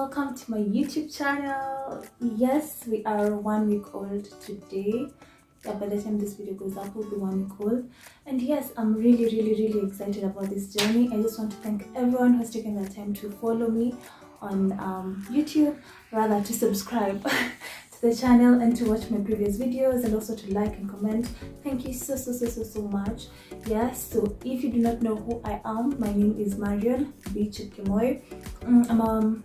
welcome to my YouTube channel. Yes, we are 1 week old today. Yeah, by the time this video goes up, we'll be 1 week old. And yes, I'm really excited about this journey. I just want to thank everyone who's taken the time to follow me on YouTube, rather to subscribe to the channel and to watch my previous videos, and also to like and comment. Thank you so much. Yes, so if you do not know who I am, my name is Marion B. Chukimoy. I'm a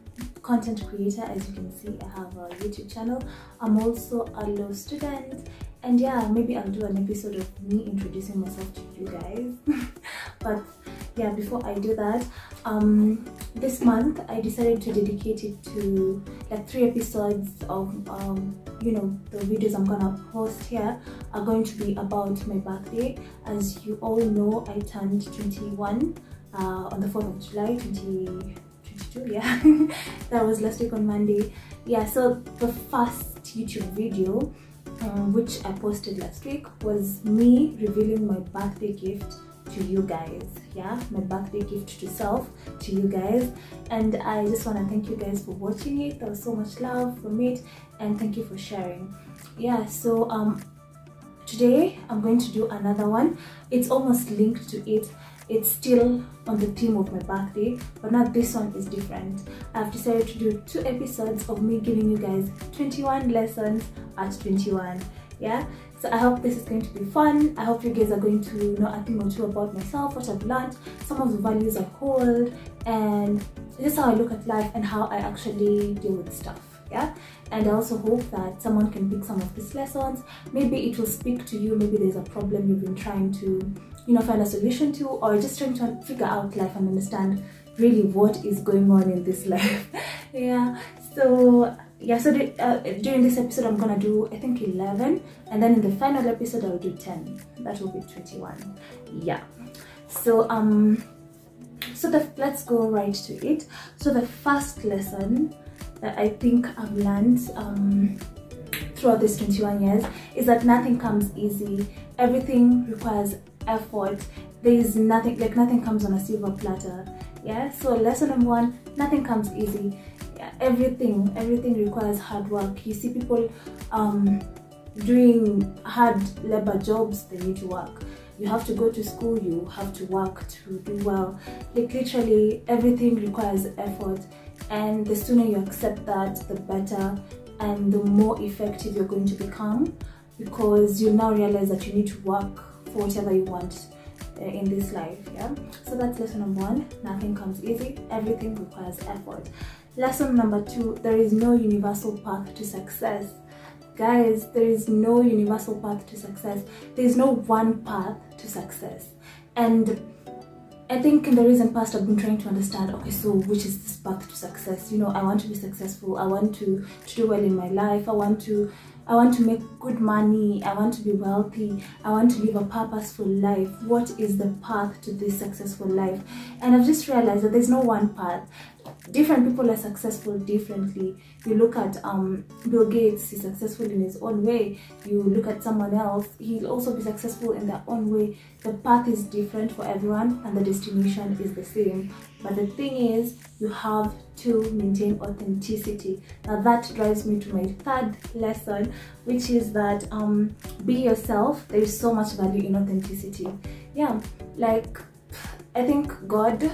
content creator. As you can see, I have a YouTube channel. I'm also a law student, and yeah, maybe I'll do an episode of me introducing myself to you guys. But yeah, before I do that, this month I decided to dedicate it to like 3 episodes of you know, the videos I'm gonna post here are going to be about my birthday. As you all know, I turned 21 on the 4th of July 2022. Yeah. That was last week on Monday. Yeah, so the first YouTube video which I posted last week was me revealing my birthday gift to you guys. Yeah, my birthday gift to self, to you guys. And I just want to thank you guys for watching it. There was so much love from it, and thank you for sharing. Yeah, so today I'm going to do another one. It's almost linked to it. It's still on the theme of my birthday, but now this one is different. I've decided to do 2 episodes of me giving you guys 21 lessons at 21. Yeah, so I hope this is going to be fun. I hope you guys are going to know a thing or two about myself, what I've learned, some of the values I hold, and just how I look at life and how I actually deal with stuff. Yeah, and I also hope that someone can pick some of these lessons. Maybe it will speak to you. Maybe there's a problem you've been trying to, you know, find a solution to, or just trying to figure out life and understand really what is going on in this life. Yeah, so yeah, so during this episode I'm gonna do, I think, 11, and then in the final episode I'll do 10. That will be 21. Yeah, so let's go right to it. So the first lesson that I think I've learned throughout these 21 years is that nothing comes easy. Everything requires effort. There is nothing, like, nothing comes on a silver platter. Yeah, so lesson number 1, nothing comes easy. Yeah, everything requires hard work. You see people doing hard labor jobs. They need to work. You have to go to school, you have to work to do well. Like, literally everything requires effort, and the sooner you accept that, the better, and the more effective you're going to become, because you now realize that you need to work for whatever you want in this life. Yeah, so that's lesson number 1. Nothing comes easy. Everything requires effort. Lesson number 2, there is no universal path to success. Guys, there is no universal path to success. There is no one path to success. And I think in the recent past I've been trying to understand, okay, so which is this path to success? You know, I want to be successful. I want to do well in my life. I want to make good money. I want to be wealthy. I want to live a purposeful life. What is the path to this successful life? And I've just realized that there's no one path. Different people are successful differently. You look at Bill Gates, he's successful in his own way. You look at someone else, he'll also be successful in their own way. The path is different for everyone, and the destination is the same. But the thing is, you have to maintain authenticity. Now that drives me to my 3rd lesson, which is that be yourself. There is so much value in authenticity. Yeah, like, I think God,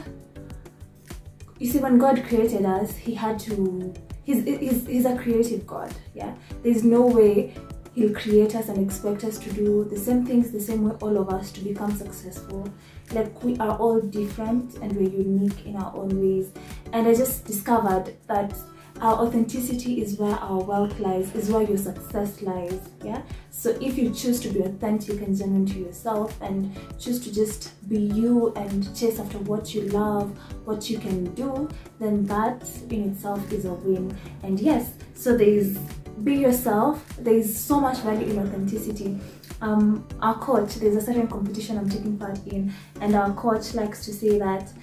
you see, when God created us, he had to, he's a creative God. Yeah, there's no way he'll create us and expect us to do the same things the same way, all of us, to become successful. Like, we are all different and we're unique in our own ways. And I just discovered that our authenticity is where our wealth lies, is where your success lies. Yeah, so if you choose to be authentic and genuine to yourself, and choose to just be you and chase after what you love, what you can do, then that in itself is a win. And yes, so be yourself. There is so much value in authenticity. Our coach, there's a certain competition I'm taking part in, and our coach likes to say that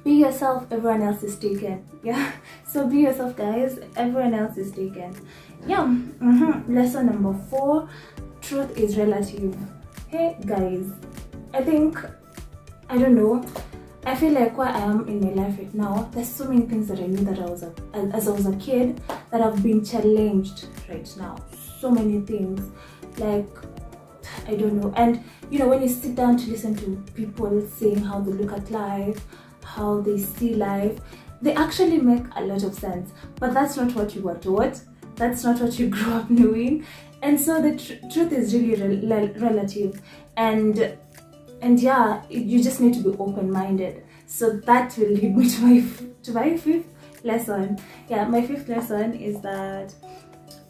be yourself, everyone else is taken. Yeah, so be yourself, guys, everyone else is taken. Yeah. Lesson number 4, truth is relative. Hey guys, I think, I don't know, I feel like where I am in my life right now, there's so many things that I knew that as I was a kid that have been challenged right now. So many things, like, I don't know. And you know, when you sit down to listen to people saying how they look at life, how they see life, they actually make a lot of sense. But that's not what you were taught. That's not what you grew up knowing. And so the truth is really relative. And yeah, you just need to be open-minded. So that will lead me to my fifth lesson. Yeah, my fifth lesson is that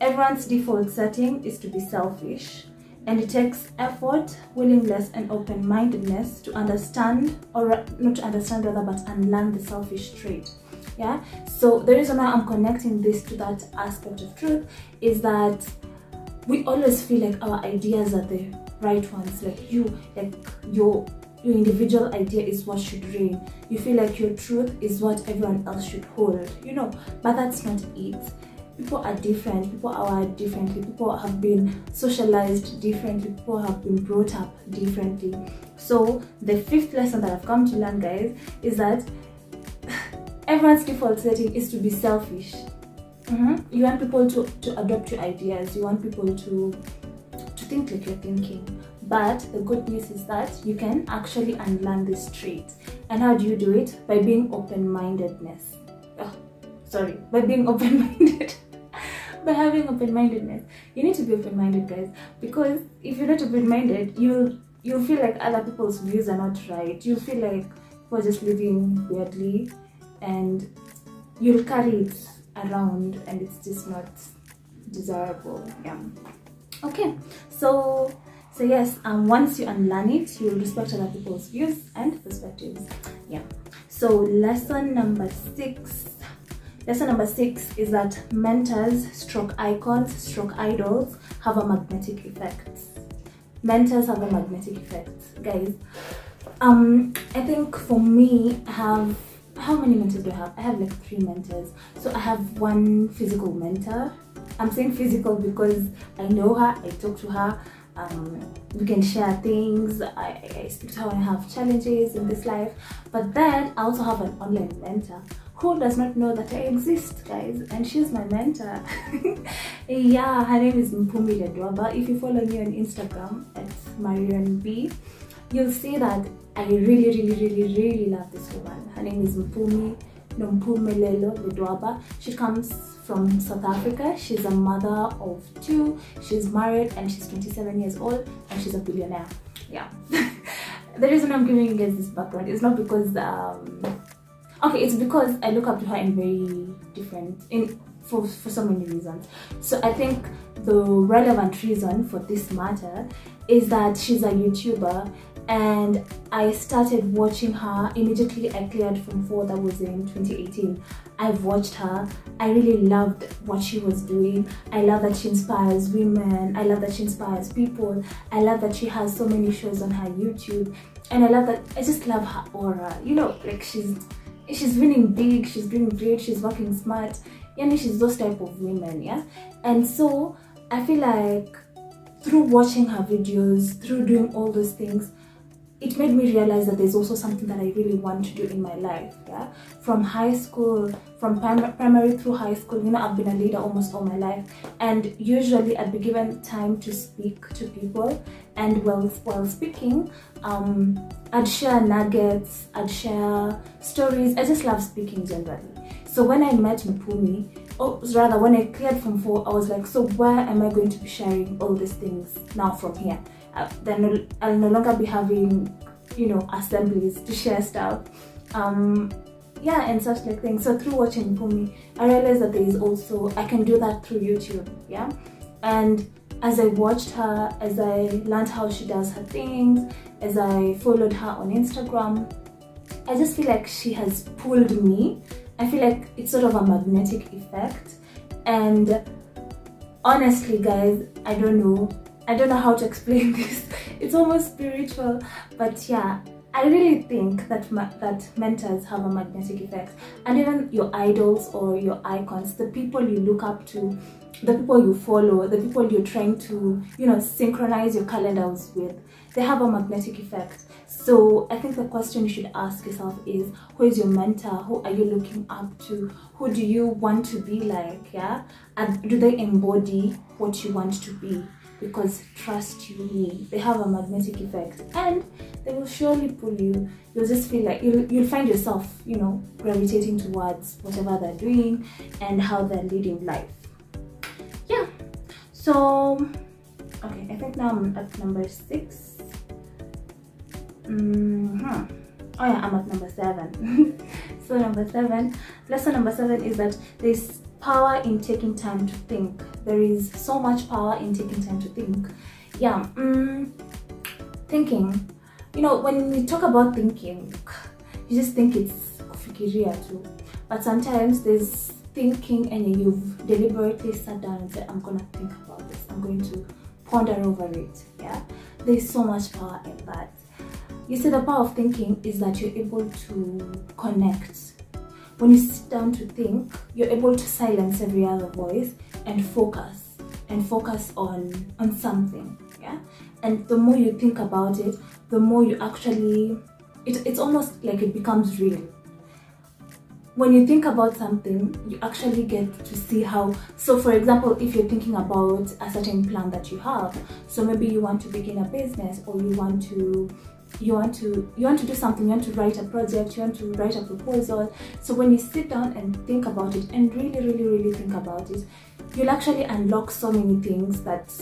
everyone's default setting is to be selfish, and it takes effort, willingness, and open-mindedness to understand, or not to understand rather, but unlearn the selfish trait. Yeah, so the reason why I'm connecting this to that aspect of truth is that we always feel like our ideas are the right ones, like your individual idea is what should reign. You feel like your truth is what everyone else should hold, you know, but that's not it. People are different, people are wired differently, people have been socialized differently, people have been brought up differently. So the fifth lesson that I've come to learn, guys, is that everyone's default setting is to be selfish. You want people to adopt your ideas, you want people to think like you're thinking. But the good news is that you can actually unlearn this trait. And how do you do it? By being open-mindedness. By being open-minded. By having open-mindedness. You need to be open-minded, guys, because if you're not open-minded, you'll feel like other people's views are not right. You'll feel like people are just living weirdly, and you'll carry it around, and it's just not desirable. Yeah. Okay, so yes, once you unlearn it, you'll respect other people's views and perspectives. Yeah. So lesson number six is that mentors stroke icons stroke idols have a magnetic effect. Mentors have a magnetic effect, guys. I think for me, how many mentors do I have? I have like 3 mentors. So I have one physical mentor. I'm saying physical because I know her, I talk to her, we can share things, I speak to her when I have challenges in this life. But then I also have an online mentor who does not know that I exist, guys, and she's my mentor. Yeah, her name is Mpumi Ledwaba. If you follow me on Instagram at Marion B, you'll see that I really love this woman. Her name is Mpumi Ledwaba. She comes from South Africa. She's a mother of 2. She's married and she's 27 years old and she's a billionaire. Yeah. The reason I'm giving you guys this background is not because it's because I look up to her in very different for so many reasons. So I think the relevant reason for this matter is that she's a YouTuber, and I started watching her immediately I cleared Form 4. That was in 2018. I've watched her. I really loved what she was doing. I love that she inspires women. I love that she inspires people. I love that she has so many shows on her YouTube, and I just love her aura. You know, like she's winning big, she's doing great, she's working smart. Yani, she's those type of women, yeah. And so I feel like through watching her videos, through doing all those things, it made me realize that there's also something that I really want to do in my life. Yeah, from high school, from primary through high school, you know, I've been a leader almost all my life, and usually I'd be given time to speak to people, and while speaking, I'd share nuggets, I'd share stories. I just love speaking generally. So when I met Mpumi, when I cleared Form 4, I was like, so where am I going to be sharing all these things now from here? Then I'll no longer be having, you know, assemblies to share stuff, yeah, and such like things. So through watching Mpumi, I realized that I can do that through YouTube, yeah. And as I watched her, as I learned how she does her things, as I followed her on Instagram, I just feel like she has pulled me. I feel like it's sort of a magnetic effect. And honestly, guys, I don't know how to explain this. It's almost spiritual, but yeah, I really think that that mentors have a magnetic effect, and even your idols or your icons, the people you look up to, the people you follow, the people you're trying to, you know, synchronize your calendars with, they have a magnetic effect. So I think the question you should ask yourself is, who is your mentor? Who are you looking up to? Who do you want to be like? Yeah, and do they embody what you want to be? Because trust you me, they have a magnetic effect, and they will surely pull you. You'll just feel like you'll find yourself, you know, gravitating towards whatever they're doing and how they're leading life. Yeah, so okay, I think now I'm at number 6. Oh yeah, I'm at number 7. So lesson number 7 is that there's power in taking time to think. There is so much power in taking time to think. Yeah, thinking, you know, when we talk about thinking, you just think it's kufikiria too, but sometimes there's thinking and you've deliberately sat down and said, I'm gonna think about this, I'm going to ponder over it. Yeah, there's so much power in that. You see, the power of thinking is that you're able to connect. When you sit down to think, you're able to silence every other voice and focus on something. Yeah, and the more you think about it, the more you actually, it's almost like it becomes real. When you think about something, you actually get to see how. So for example, if you're thinking about a certain plan that you have, so maybe you want to begin a business, or you want to do something, you want to write a project, you want to write a proposal. So when you sit down and think about it, and really think about it, you'll actually unlock so many things that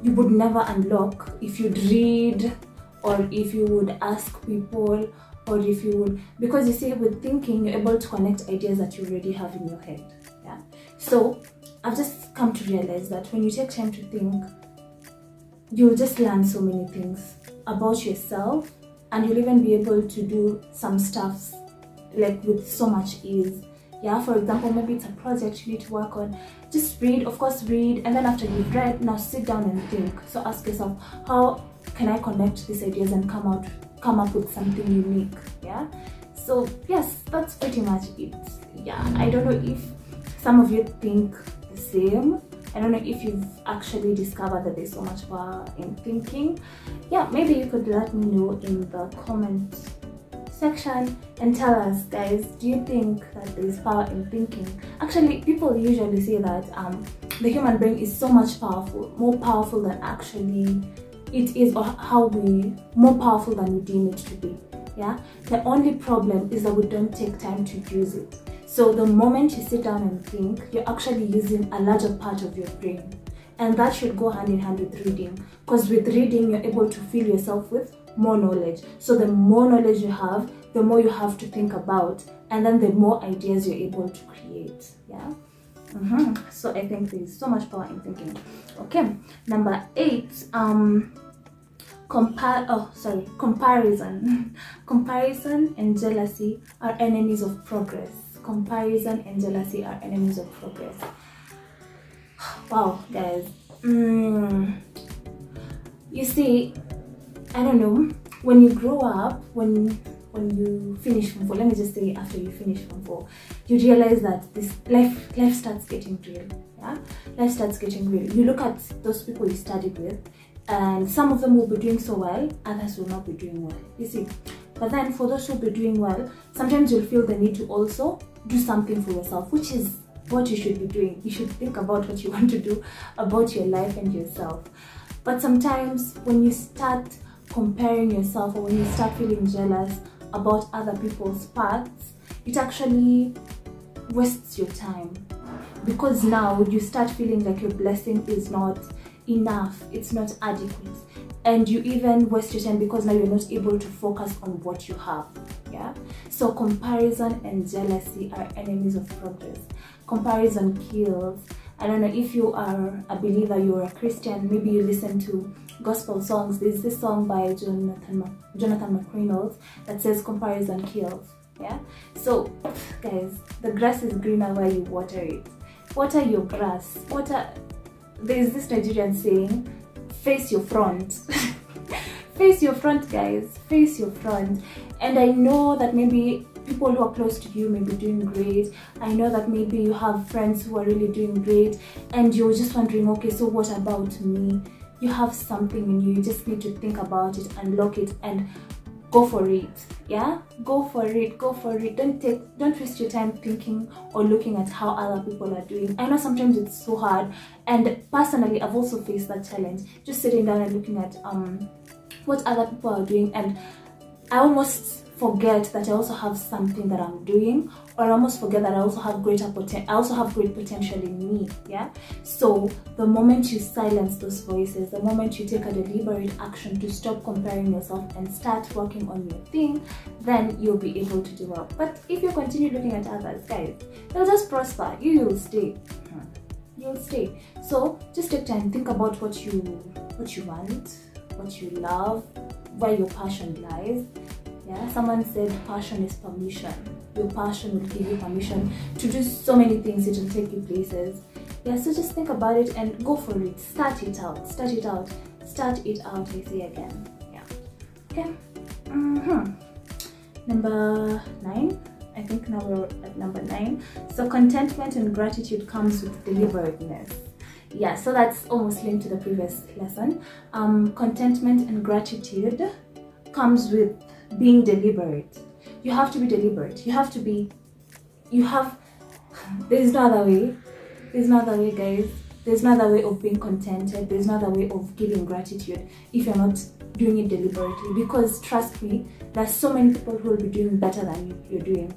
you would never unlock if you'd read, or if you would ask people, or if you would, because you see, with thinking, you're able to connect ideas that you already have in your head. Yeah, so I've just come to realize that when you take time to think, you'll just learn so many things about yourself, and you'll even be able to do some stuff like with so much ease. Yeah, for example, maybe it's a project you need to work on, just read, of course read, and then after you've read, now sit down and think. So ask yourself, how can I connect these ideas and come up with something unique? Yeah, so yes, that's pretty much it. Yeah, I don't know if some of you think the same. I don't know if you've actually discovered that there's so much power in thinking. Yeah, maybe you could let me know in the comment section and tell us, guys, do you think that there's power in thinking? Actually, people usually say that the human brain is so much more powerful than actually it is, or more powerful than we deem it to be. Yeah, the only problem is that we don't take time to use it. So the moment you sit down and think, you're actually using a larger part of your brain, and that should go hand in hand with reading, because with reading you're able to fill yourself with more knowledge. So the more knowledge you have, the more you have to think about, and then the more ideas you're able to create. Yeah. So I think there's so much power in thinking. Okay, number 8, comparison. Comparison and jealousy are enemies of progress. Comparison and jealousy are enemies of progress. Wow, guys. You see, I don't know, when you grow up, when you finish Form 4, let me just say after you finish Form 4, you realize that this life starts getting real. Yeah, life starts getting real. You look at those people you studied with, and some of them will be doing so well, others will not be doing well. You see, but then for those who will be doing well, sometimes you'll feel the need to also do something for yourself, which is what you should be doing. You should think about what you want to do about your life and yourself. But sometimes when you start comparing yourself, or when you start feeling jealous about other people's paths, it actually wastes your time, because now you start feeling like your blessing is not enough, it's not adequate, and you even waste your time because now you're not able to focus on what you have. Yeah, so comparison and jealousy are enemies of progress. Comparison kills. I don't know if you are a believer, you're a Christian, maybe you listen to gospel songs. There's this song by Jonathan McReynolds that says comparison kills. Yeah, so guys, the grass is greener where you water it. Water your grass. There's this Nigerian saying, face your front. face your front, guys, face your front. And I know that maybe people who are close to you may be doing great. I know that maybe you have friends who are really doing great, and you're just wondering, okay, so what about me? You have something in you, you just need to think about it, unlock it, and go for it. Yeah, go for it, go for it. Don't waste your time thinking or looking at how other people are doing. I know sometimes it's so hard, and personally I've also faced that challenge, just sitting down and looking at what other people are doing, and I almost forget that I also have something that I'm doing, or I almost forget that I also have great potential in me. Yeah, so the moment you silence those voices, the moment you take a deliberate action to stop comparing yourself and start working on your thing, then you'll be able to do well. But if you continue looking at others, guys, they'll just prosper, you'll stay. You'll stay. So just take time, think about what you want, what you love, where your passion lies. Yeah, someone said passion is permission. Your passion will give you permission to do so many things. It will take you places. Yeah, so just think about it and go for it. Start it out. Start it out. Start it out, I say again. Yeah. Okay. Number 9. I think now we're at number 9. So contentment and gratitude comes with deliberateness. Yeah, so that's almost linked to the previous lesson. Contentment and gratitude comes with being deliberate. You have to be deliberate. There's no other way. There's no other way, guys. There's no other way of being contented. There's no other way of giving gratitude if you're not doing it deliberately. Because trust me, there's so many people who will be doing better than you're doing.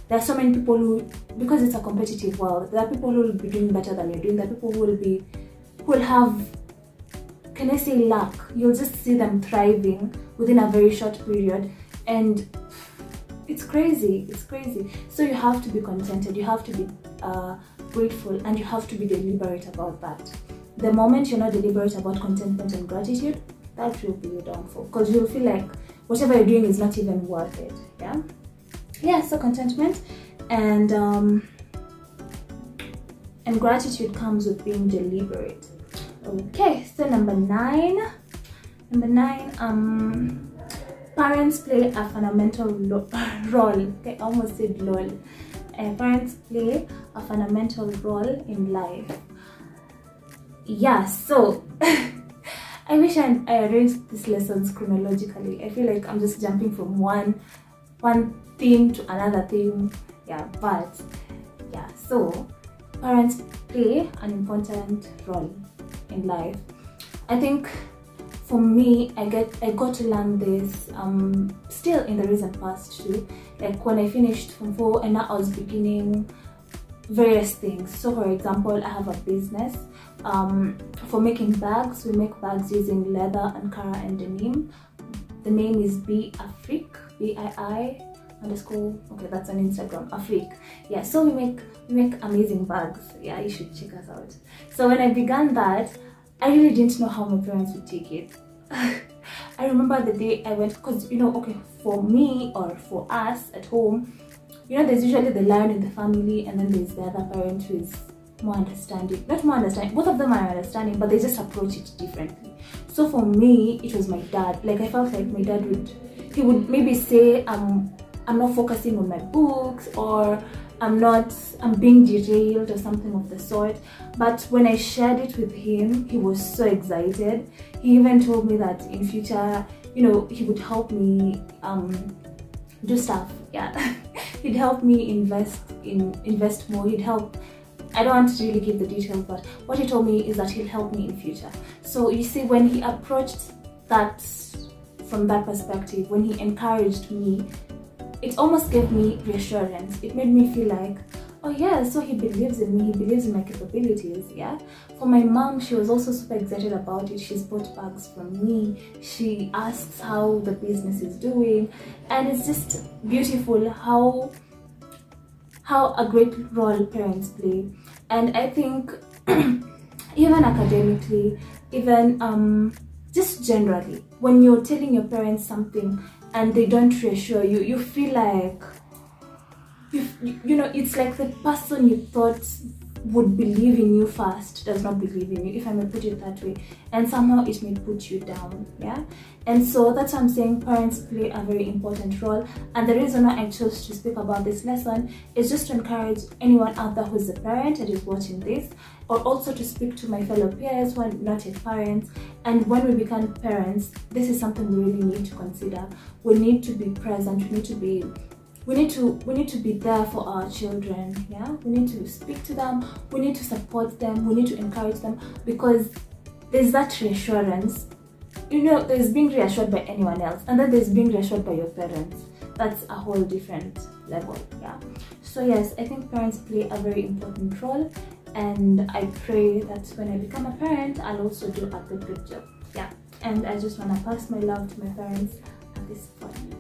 There are so many people who, because it's a competitive world, there are people who will be doing better than you're doing. There are people who will have, can I say, luck. You'll just see them thriving within a very short period, and it's crazy. It's crazy. So you have to be contented, you have to be grateful, and you have to be deliberate about that. The moment you're not deliberate about contentment and gratitude, that will be your downfall, because you'll feel like whatever you're doing is not even worth it. Yeah, so contentment and gratitude comes with being deliberate. Okay, so number 9, parents play a fundamental role. Okay, I almost said lol. Parents play a fundamental role in life. Yeah, so I wish I arranged these lessons chronologically. I feel like I'm just jumping from one theme to another theme. Yeah, but yeah, so parents play an important role in life. I think for me, I got to learn this still in the recent past too. Like when I finished Form 4 and now I was beginning various things. So for example, I have a business for making bags. We make bags using leather, ankara and denim. The name is Afrique, BII _ okay, that's on Instagram, Afrique. Yeah, so we make amazing bags. Yeah, you should check us out. So when I began that, I really didn't know how my parents would take it. I remember the day I went, because okay, for me or for us at home, there's usually the lion in the family, and then there's the other parent who is more understanding. Not more understanding, both of them are understanding, but they just approach it differently. So for me, it was my dad. Like I felt like my dad would maybe say, I'm not focusing on my books, or I'm being derailed or something of the sort. But when I shared it with him, he was so excited. He even told me that in future, he would help me do stuff. Yeah, he'd help me invest more. He'd help. I don't want to really give the details, but what he told me is that he'll help me in future. So you see, when he approached that from that perspective, when he encouraged me, it almost gave me reassurance. It made me feel like, oh yeah, so he believes in me, he believes in my capabilities. Yeah. For my mom, she was also super excited about it. She's bought bags from me. She asks how the business is doing, and it's just beautiful how a great role parents play. And I think even academically, even just generally, when you're telling your parents something and they don't reassure you, you feel like it's like the person you thought would believe in you first does not believe in you, if I may put it that way, and somehow it may put you down. Yeah, and so that's why I'm saying parents play a very important role. And the reason why I chose to speak about this lesson is just to encourage anyone out there who's a parent and is watching this, or also to speak to my fellow peers who are not yet parents. And when we become parents, this is something we really need to consider. We need to be present. We need to be there for our children. Yeah, we need to speak to them, we need to support them, we need to encourage them, because there's that reassurance. You know, there's being reassured by anyone else, and then there's being reassured by your parents. That's a whole different level. Yeah, so yes, I think parents play a very important role, and I pray that when I become a parent, I'll also do a good job. Yeah, and I just want to pass my love to my parents at this point.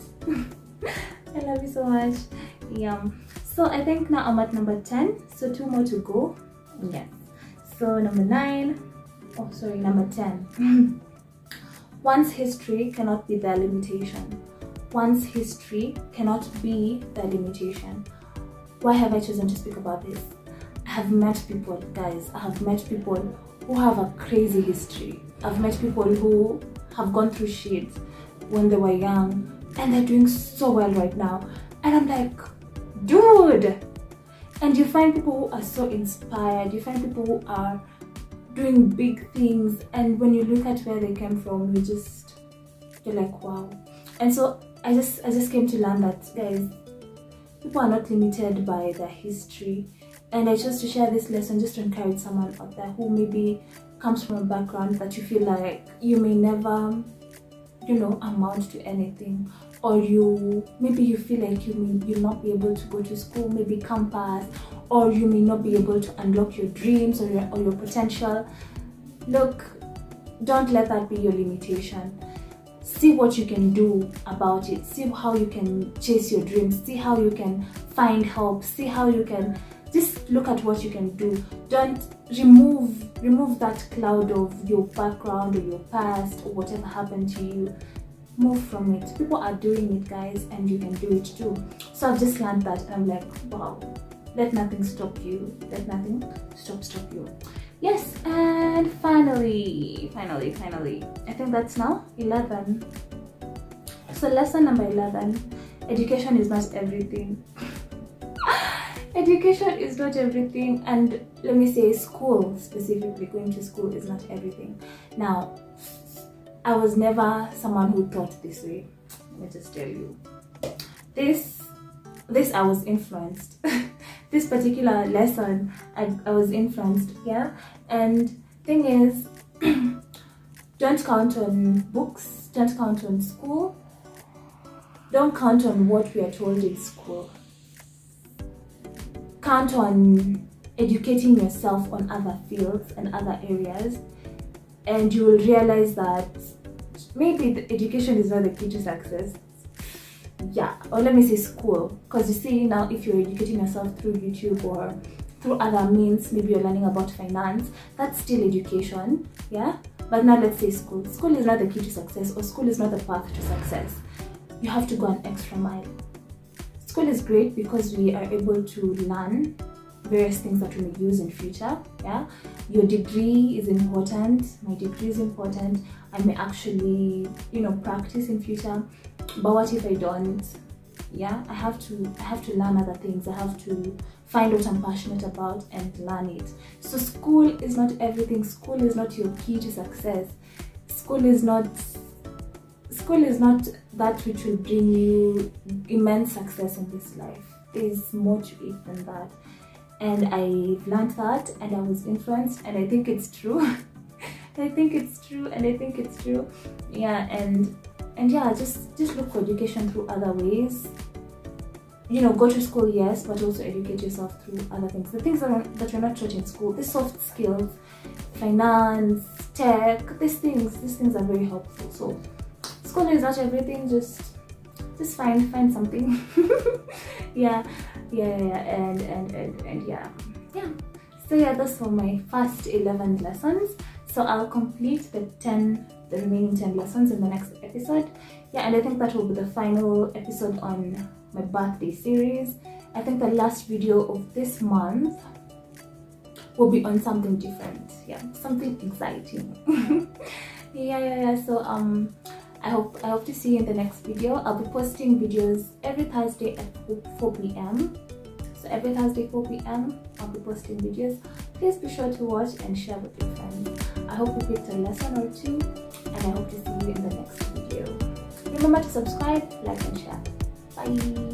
I love you so much. Yeah, so I think now I'm at number 10, so 2 more to go. Yes, so number 10. One's history cannot be their limitation. One's history cannot be their limitation. Why have I chosen to speak about this? I have met people, guys, I have met people who have a crazy history. I've met people who have gone through shit when they were young, and they're doing so well right now, and I'm like, dude. And you find people who are so inspired, you find people who are doing big things, and when you look at where they came from, you're like, wow. And so I just came to learn that, guys, people are not limited by their history. And I chose to share this lesson just to encourage someone out there who maybe comes from a background that you feel like you may never, you know, amount to anything, or maybe you feel like you'll not be able to go to school, maybe campus, or you may not be able to unlock your dreams or your potential. Look, don't let that be your limitation. See what you can do about it. See how you can chase your dreams. See how you can find help. See how you can just look at what you can do. Don't remove that cloud of your background or your past or whatever happened to you. Move from it. People are doing it, guys, and you can do it too. So I've just learned that, and I'm like, wow, let nothing stop you. Let nothing stop you. Yes, and finally, I think that's now 11. So lesson number 11, education is not everything. Education is not everything, and let me say school specifically, going to school is not everything. Now, I was never someone who thought this way. Let me just tell you. This I was influenced. This particular lesson, I was influenced, yeah? And thing is, don't count on books, don't count on school, don't count on what we are told in school. Count on educating yourself on other fields and other areas, and you will realize that maybe the education is not the key to success. Yeah, or let me say school, because you see now, if you're educating yourself through YouTube or through other means, maybe you're learning about finance, that's still education, yeah? But now let's say school. School is not the key to success, or school is not the path to success. You have to go an extra mile. School is great because we are able to learn various things that we may use in future, yeah? Your degree is important, my degree is important, I may actually, you know, practice in future. But what if I don't? Yeah, I have to learn other things. I have to find what I'm passionate about and learn it. So school is not everything. School is not your key to success. School is not that which will bring you immense success in this life. There's more to it than that. And I've learned that, and I was influenced, and I think it's true. I think it's true. Yeah, and yeah, just look for education through other ways. You know, go to school, yes, but also educate yourself through other things. The things that you're not taught in school, the soft skills, finance, tech, these things are very helpful. So school is not everything, just find something. yeah, and yeah. So yeah, those were my first 11 lessons. So I'll complete the remaining 10 lessons in the next episode. Yeah, and I think that will be the final episode on my birthday series. I think the last video of this month we'll be on something different. Yeah, something exciting. yeah. So I hope to see you in the next video. I'll be posting videos every Thursday at 4 p.m. So every Thursday 4 p.m. I'll be posting videos. Please be sure to watch and share with your friends. I hope you picked a lesson or two, and I hope to see you in the next video. Remember to subscribe, like and share. Bye.